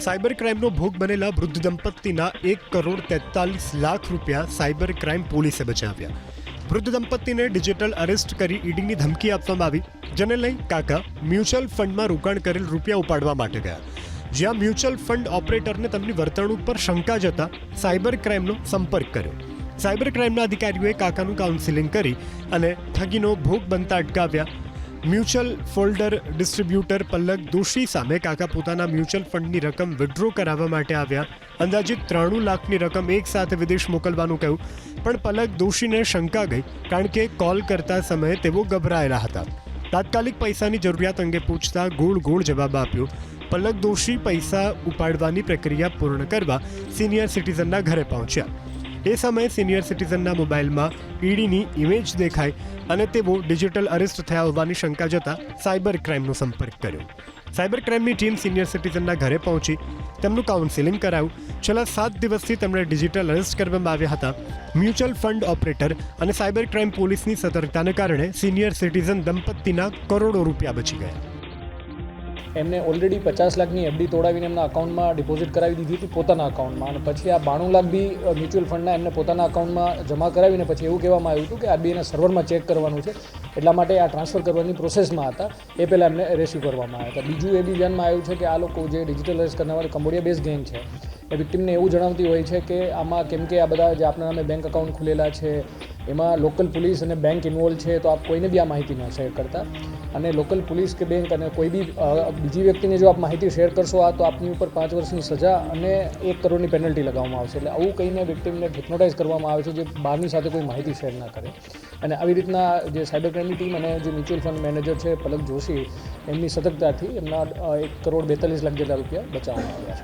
Cyber ક્રાઇમનો ભોગ બનેલા વૃદ્ધ દંપતીના 1,43,00,000 રૂપિયા સાયબર ક્રાઇમ પોલીસે બચાવ્યા. વૃદ્ધ દંપતીને ડિજિટલ અરેસ્ટ કરી ઈડીની ધમકી આપવામાં આવી, જેને લઈ કાકા મ્યુચ્યુઅલ ફંડમાં રોકાણ કરેલ રૂપિયા ઉપાડવા માટે ગયા, જ્યાં મ્યુચ્યુઅલ ફંડ ઓપરેટરને તેમની વર્તણૂક પર શંકા જતા સાયબર ક્રાઇમનો સંપર્ક કર્યો. સાયબર ક્રાઇમના અધિકારીઓએ કાકાનું કાઉન્સિલિંગ કરી અને ઠગીનો ભોગ બનતા અટકાવ્યા. મ્યુચ્યુઅલ ફોલ્ડર ડિસ્ટ્રીબ્યુટર પલ્લક દોશી સામે કાકા પોતાના મ્યુચ્યુઅલ ફંડની રકમ વિડ્રો કરાવવા માટે આવ્યા. અંદાજિત 93 લાખની રકમ એક સાથે વિદેશ મોકલવાનું કહ્યું, પણ પલ્લક દોશીને શંકા ગઈ, કારણ કે કોલ કરતા સમયે તેઓ ગભરાયેલા હતા. તાત્કાલિક પૈસાની જરૂરિયાત અંગે પૂછતા ગોળ જવાબ આપ્યો. પલ્લક દોશી પૈસા ઉપાડવાની પ્રક્રિયા પૂર્ણ કરવા સિનિયર સિટીઝનના ઘરે પહોંચ્યા. એ સમયે સિનિયર સિટીઝનના મોબાઈલમાં ઈડીની ઇમેજ દેખાઈ અને તેઓ ડિજિટલ અરેસ્ટ થયા હોવાની શંકા જતા સાયબર ક્રાઇમનો સંપર્ક કર્યો. સાયબર ક્રાઇમની ટીમ સિનિયર સિટીઝનના ઘરે પહોંચી તેમનું કાઉન્સિલિંગ કરાયું. છેલ્લા 7 દિવસથી તેમણે ડિજિટલ અરેસ્ટ કરવામાં આવ્યા હતા. મ્યુચ્યુઅલ ફંડ ઓપરેટર અને સાયબર ક્રાઇમ પોલીસની સતર્કતાને કારણે સિનિયર સિટીઝન દંપતીના કરોડો રૂપિયા બચી ગયા. એમને ઓલરેડી 50 લાખની એફડી તોડાવીને એમના અકાઉન્ટમાં ડિપોઝિટ કરાવી દીધી હતી પોતાના અકાઉન્ટમાં, અને પછી આ 92 લાખ બી મ્યુચ્યુઅલ ફંડના એમને પોતાના અકાઉન્ટમાં જમા કરાવીને પછી એવું કહેવામાં આવ્યું હતું કે આરબીઆઈના સર્વરમાં ચેક કરવાનું છે, એટલા માટે આ ટ્રાન્સફર કરવાની પ્રોસેસમાં હતા. એ પહેલાં એમને રેસ્ક્યુ કરવામાં આવ્યા હતા. બીજું એ બી ધ્યાનમાં આવ્યું છે કે આ લોકો જે ડિજિટલ અરેસ્ટ કરનાર કંબોડિયા બેઝ ગેંગ છે, એ વિક્ટિમને એવું જણાવતી હોય છે કે આમાં કેમ કે આ બધા જે આપણા નામે બેંક અકાઉન્ટ ખુલેલા છે એમાં લોકલ પોલીસ અને બેંક ઇન્વોલ્વ છે, તો આપ કોઈને બી આ માહિતી ન શેર કરતા, અને લોકલ પોલીસ કે બેંક અને કોઈ બી બીજી વ્યક્તિને જો આપ માહિતી શેર કરશો તો આપની ઉપર 5 વર્ષની સજા અને 1 કરોડની પેનલ્ટી લગાવવામાં આવશે. એટલે આવું કહીને વિક્ટિમને હિપ્નોટાઇઝ કરવામાં આવે છે જે બહારની સાથે કોઈ માહિતી શેર ના કરે. અને આવી રીતના જે સાયબર ક્રાઇમની ટીમ અને જે મ્યુચ્યુઅલ ફંડ મેનેજર છે પલક જોશી, એમની સતર્કતાથી એમના 1,42,00,000 જેટલા રૂપિયા બચાવવામાં આવ્યા છે.